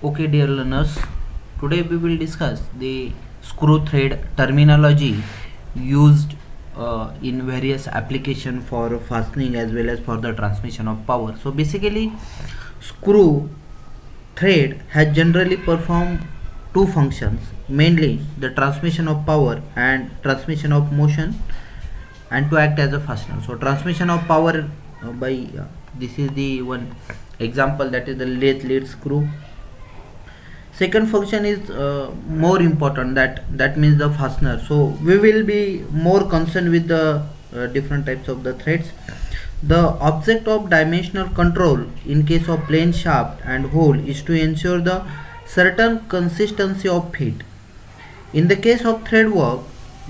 Okay, dear learners, today we will discuss the screw thread terminology used in various application for fastening as well as for the transmission of power. So basically, screw thread has generally performed two functions, mainly the transmission of power and transmission of motion, and to act as a fastener. So transmission of power by this is the one example, that is the lathe lead screw. Second function is more important, that means the fastener. So we will be more concerned with the different types of the threads. The object of dimensional control in case of plane shaft and hole is to ensure the certain consistency of fit. In the case of thread work,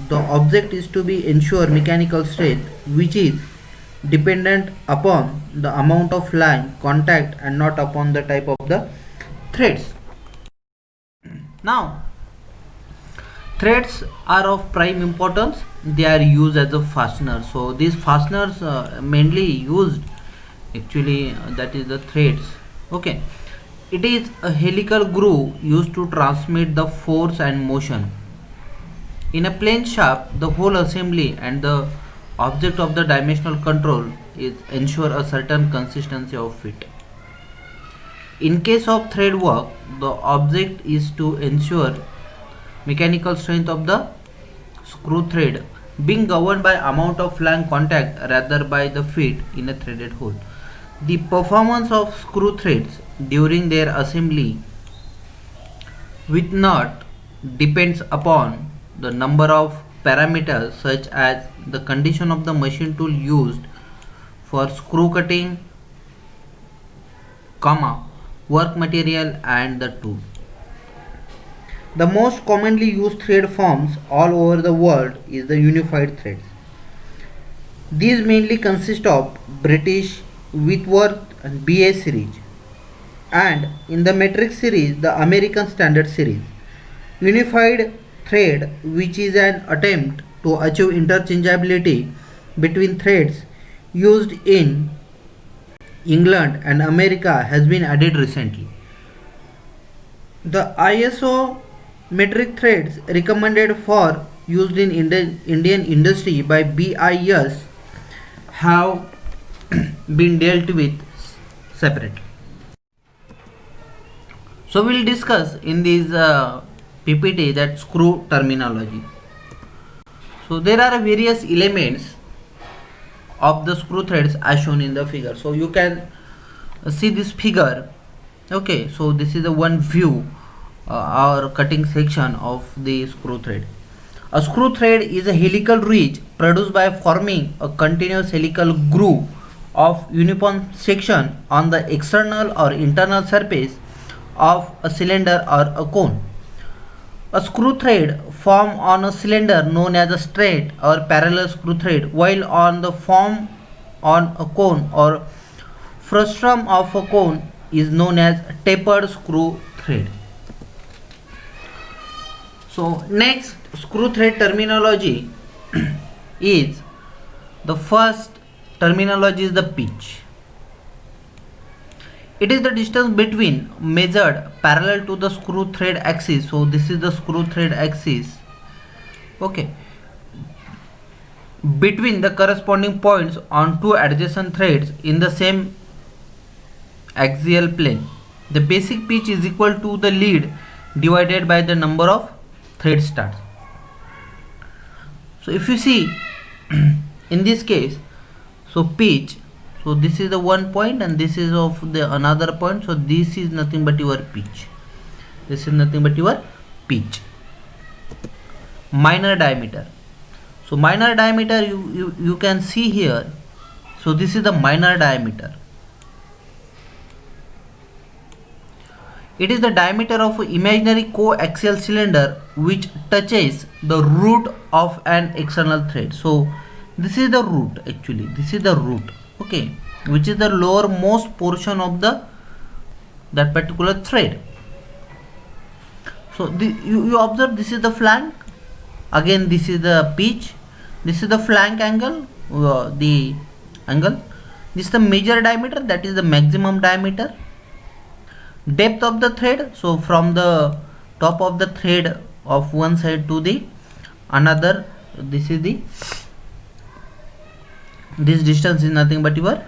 the object is to be ensure mechanical strength, which is dependent upon the amount of line contact and not upon the type of the threads. Now, threads are of prime importance. They are used as a fastener. So these fasteners mainly used actually that is the threads. Okay, it is a helical groove used to transmit the force and motion. In a plane shaft, the whole assembly and the object of the dimensional control is ensure a certain consistency of fit. In case of thread work, the object is to ensure mechanical strength of the screw thread being governed by amount of flank contact rather by the fit in a threaded hole. The performance of screw threads during their assembly with nut depends upon the number of parameters such as the condition of the machine tool used for screw cutting, work material and the tool. The most commonly used thread forms all over the world is the unified threads. These mainly consist of British, Whitworth and BA series, and in the metric series the American standard series. Unified thread, which is an attempt to achieve interchangeability between threads used in England and America, has been added recently. The ISO metric threads recommended for used in Indian industry by BIS have been dealt with separate. So we will discuss in this PPT that screw terminology. So there are various elements of the screw threads as shown in the figure. So you can see this figure. Okay, so this is the one view or cutting section of the screw thread. A screw thread is a helical ridge produced by forming a continuous helical groove of uniform section on the external or internal surface of a cylinder or a cone. A screw thread formed on a cylinder known as a straight or parallel screw thread, while on the form on a cone or frustum of a cone is known as tapered screw thread. So next, screw thread terminology is the first terminology is the pitch. It is the distance between measured parallel to the screw thread axis. So this is the screw thread axis. Okay, between the corresponding points on two adjacent threads in the same axial plane. The basic pitch is equal to the lead divided by the number of thread starts. So if you see in this case, so pitch, so this is the one point and this is of the another point. So this is nothing but your pitch. This is nothing but your pitch. Minor diameter. So minor diameter you can see here. So this is the minor diameter. It is the diameter of an imaginary coaxial cylinder which touches the root of an external thread. So this is the root, actually this is the root, okay, which is the lowermost portion of that particular thread. So you observe, this is the flank, again this is the pitch, this is the flank angle, the angle, this is the major diameter, that is the maximum diameter. Depth of the thread, so from the top of the thread of one side to the another, this is the, this distance is nothing but your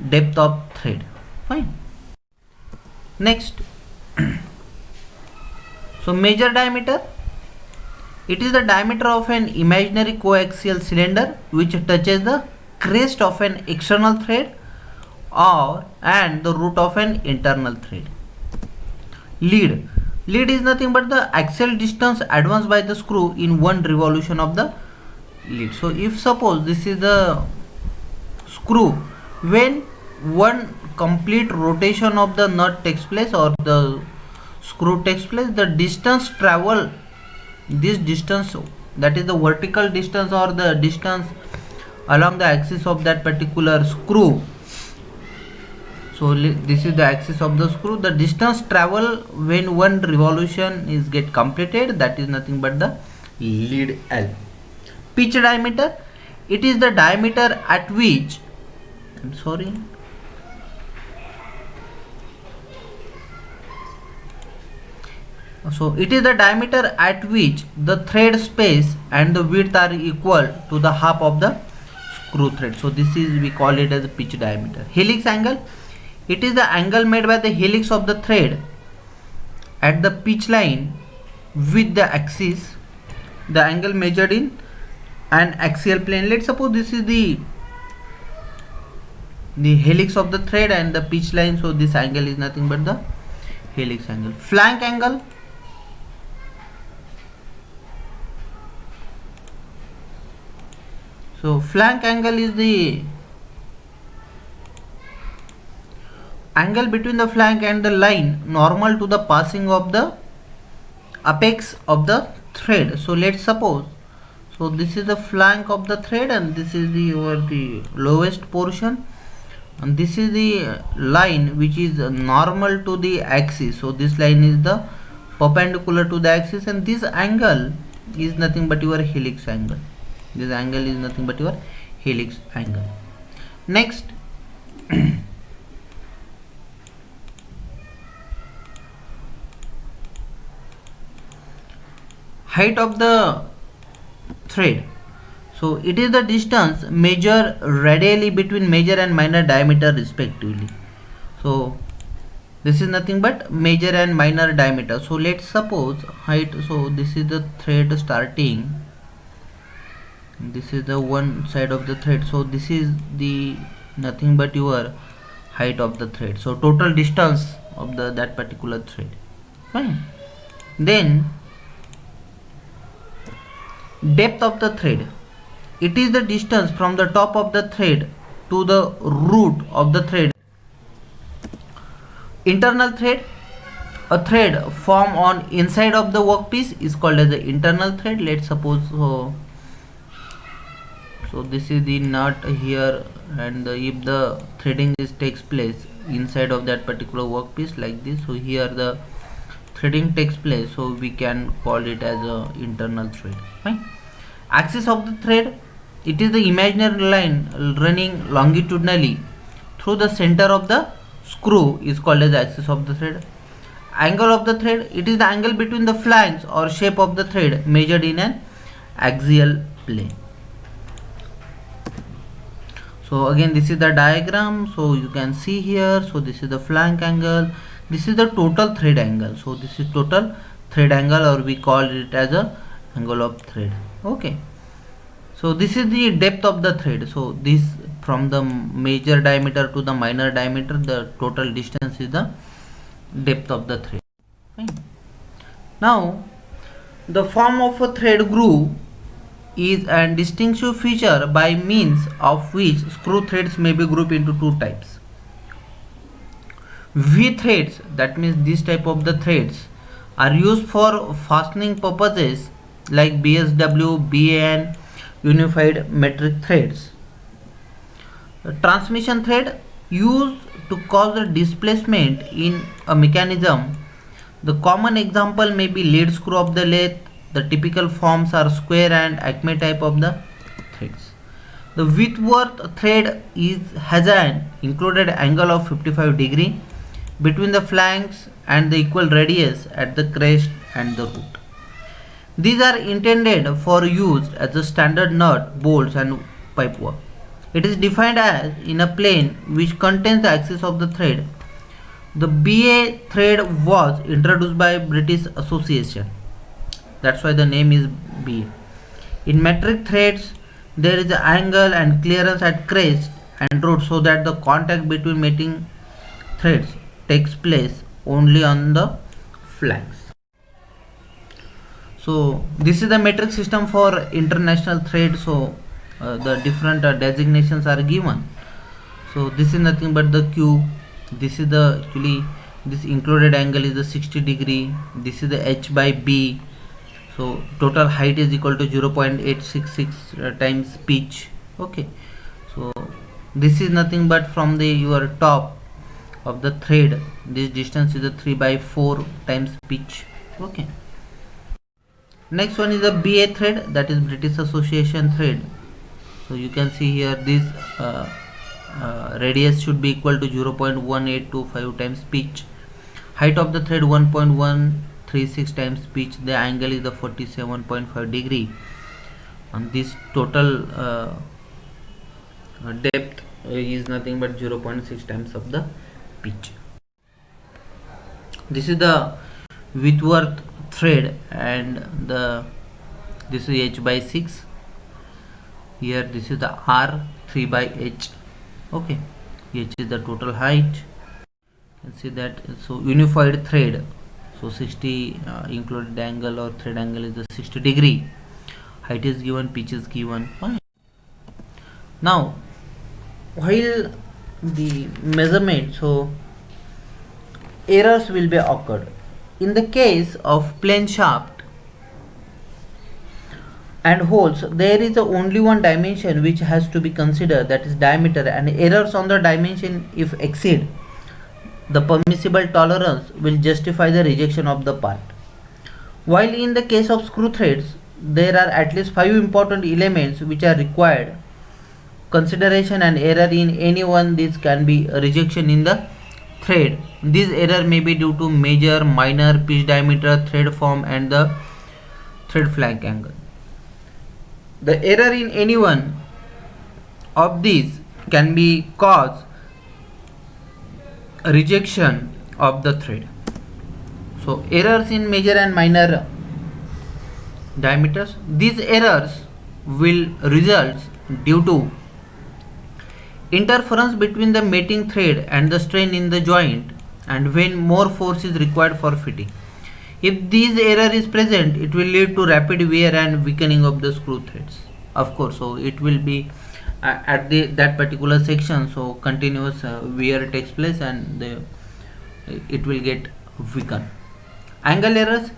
depth of thread. Fine. Next, so measure diameter. It is the diameter of an imaginary coaxial cylinder which touches the crest of an external thread or and the root of an internal thread. Lead. Lead is nothing but the axial distance advanced by the screw in one revolution of the lead. So if suppose this is the screw, when one complete rotation of the nut takes place or the screw takes place, the distance travel, this distance, that is the vertical distance or the distance along the axis of that particular screw. So this is the axis of the screw. The distance travel when one revolution is get completed, that is nothing but the lead L. Pitch diameter. It is the diameter at which, I'm sorry, so it is the diameter at which the thread space and the width are equal to the half of the screw thread. So this is, we call it as a pitch diameter. Helix angle. It is the angle made by the helix of the thread at the pitch line with the axis, the angle measured in an axial plane. Let's suppose this is the helix of the thread and the pitch line, so this angle is nothing but the helix angle. Flank angle. So flank angle is the angle between the flank and the line normal to the passing of the apex of the thread. So let's suppose, so this is the flank of the thread and this is the lowest portion, and this is the line which is normal to the axis. So this line is the perpendicular to the axis, and this angle is nothing but your helix angle. This angle is nothing but your helix angle. Next, height of the thread. So it is the distance measured radially between major and minor diameter respectively. So this is nothing but major and minor diameter. So let's suppose height, so this is the thread starting, this is the one side of the thread, so this is the nothing but your height of the thread, so total distance of the that particular thread. Fine. Then depth of the thread. It is the distance from the top of the thread to the root of the thread. Internal thread. A thread formed on inside of the workpiece is called as the internal thread. Let's suppose, so this is the nut here, and if the threading takes place inside of that particular workpiece like this, so here the threading takes place, so we can call it as a internal thread. Fine. Axis of the thread. It is the imaginary line running longitudinally through the center of the screw is called as axis of the thread. Angle of the thread. It is the angle between the flanks or shape of the thread measured in an axial plane. So again, this is the diagram, so you can see here, so this is the flank angle, this is the total thread angle, so this is total thread angle, or we call it as a angle of thread. Okay, so this is the depth of the thread. So this, from the major diameter to the minor diameter, the total distance is the depth of the thread. Fine. Now the form of a thread groove is a distinctive feature by means of which screw threads may be grouped into two types. V threads, that means this type of the threads, are used for fastening purposes like BSW, BAN, unified metric threads. The transmission thread, used to cause a displacement in a mechanism. The common example may be lead screw of the lathe. The typical forms are square and acme type of the threads. The Whitworth thread has an included angle of 55 degree between the flanks and the equal radius at the crest and the root. These are intended for use as a standard nut, bolts and pipework. It is defined as in a plane which contains the axis of the thread. The BA thread was introduced by British Association. That's why the name is BA. In metric threads, there is an angle and clearance at crest and root so that the contact between mating threads takes place only on the flanks. So this is the metric system for international thread. So the different designations are given. So this is nothing but the Q. This is the actually this included angle is the 60 degree. This is the H by B. So total height is equal to 0.866 times pitch. Okay. So this is nothing but from the your top of the thread. This distance is a 3 by 4 times pitch. Okay. Next one is the BA thread, that is British Association thread. So you can see here this radius should be equal to 0.1825 times pitch. Height of the thread 1.136 times pitch. The angle is the 47.5 degree. And this total depth is nothing but 0.6 times of the pitch. This is the Whitworth thread, and this is H by 6. Here this is the R 3 by H. Okay, H is the total height. You can see that. So unified thread. So 60 included angle or thread angle is the 60 degree. Height is given, pitch is given. Fine. Now, while the measurement, so errors will be occurred. In the case of plain shaft and holes, there is only one dimension which has to be considered, that is diameter, and errors on the dimension if exceed the permissible tolerance will justify the rejection of the part. While in the case of screw threads, there are at least 5 important elements which are required consideration, and error in any one this can be a rejection in the thread. This error may be due to major, minor, pitch diameter, thread form and the thread flank angle. The error in any one of these can be cause a rejection of the thread. So errors in major and minor diameters, these errors will result due to interference between the mating thread and the strain in the joint, and when more force is required for fitting. If this error is present, it will lead to rapid wear and weakening of the screw threads. Of course, so it will be at that particular section, so continuous wear takes place and it will get weakened. Angle errors.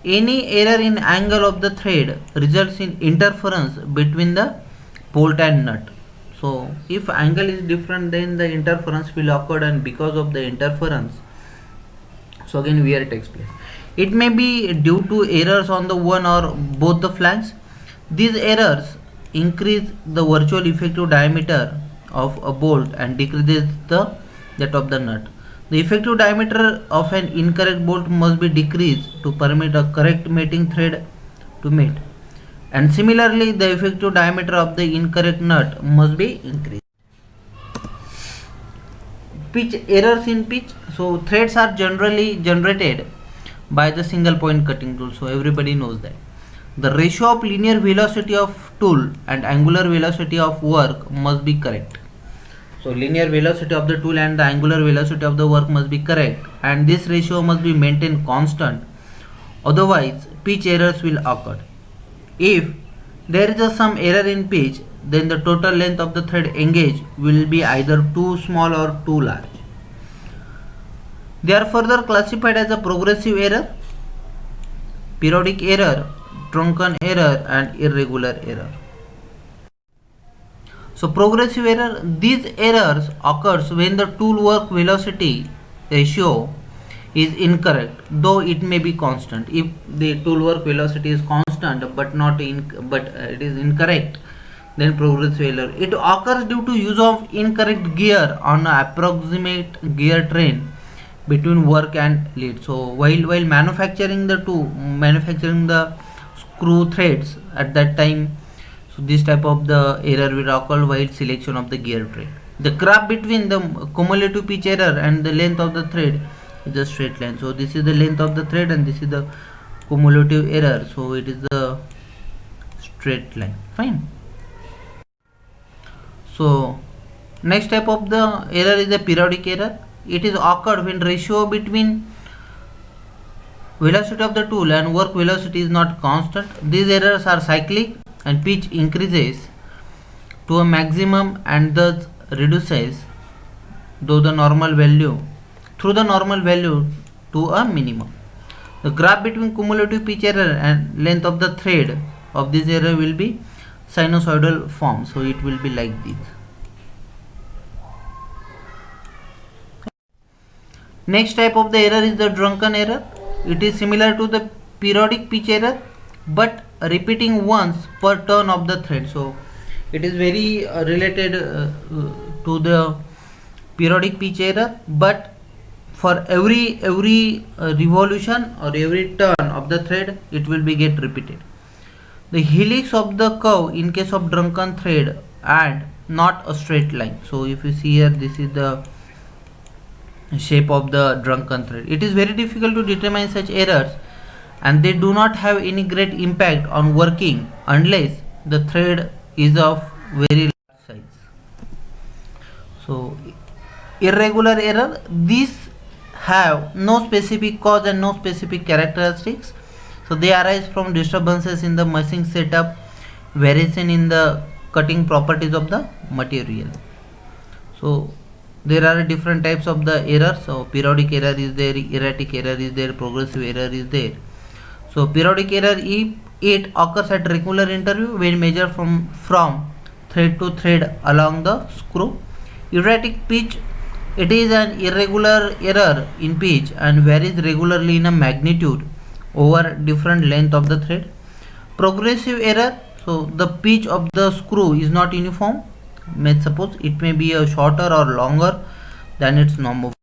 Any error in angle of the thread results in interference between the bolt and nut. So if angle is different, then the interference will occur, and because of the interference, so again wear takes place. It may be due to errors on the one or both the flanks. These errors increase the virtual effective diameter of a bolt and decreases that of the nut. The effective diameter of an incorrect bolt must be decreased to permit a correct mating thread to mate. And similarly, the effective diameter of the incorrect nut must be increased. Pitch errors in pitch. So threads are generally generated by the single point cutting tool. So everybody knows that. The ratio of linear velocity of tool and angular velocity of work must be correct. So linear velocity of the tool and the angular velocity of the work must be correct, and this ratio must be maintained constant. Otherwise, pitch errors will occur. If there is some error in pitch, then the total length of the thread engaged will be either too small or too large. They are further classified as a progressive error, periodic error, truncan error and irregular error. So progressive error, these errors occurs when the tool work velocity ratio is incorrect, though it may be constant. If the tool work velocity is constant but it is incorrect, then progressive error. It occurs due to use of incorrect gear on an approximate gear train between work and lead. So while manufacturing the screw threads at that time, so this type of the error will occur while selection of the gear thread. The graph between the cumulative pitch error and the length of the thread is a straight line. So this is the length of the thread and this is the cumulative error, so it is the straight line. Fine. So next type of the error is the periodic error. It is occurred when ratio between velocity of the tool and work velocity is not constant. These errors are cyclic and pitch increases to a maximum and thus reduces through the normal value to a minimum. The graph between cumulative pitch error and length of the thread of this error will be sinusoidal form, so it will be like this. Next type of the error is the drunken error. It is similar to the periodic pitch error but repeating once per turn of the thread. So it is very related to the periodic pitch error, but for every revolution or every turn of the thread it will be get repeated. The helix of the curve in case of drunken thread and not a straight line. So if you see here, this is the shape of the drunken thread. It is very difficult to determine such errors and they do not have any great impact on working unless the thread is of very large size. So irregular error, these have no specific cause and no specific characteristics. So they arise from disturbances in the machine setup, variation in the cutting properties of the material. So there are different types of the errors. So periodic error is there, erratic error is there, progressive error is there. So periodic error, if it occurs at regular interval when measured from thread to thread along the screw. Erratic pitch, it is an irregular error in pitch and varies regularly in a magnitude over different length of the thread. Progressive error, so the pitch of the screw is not uniform. Suppose it may be a shorter or longer than its normal.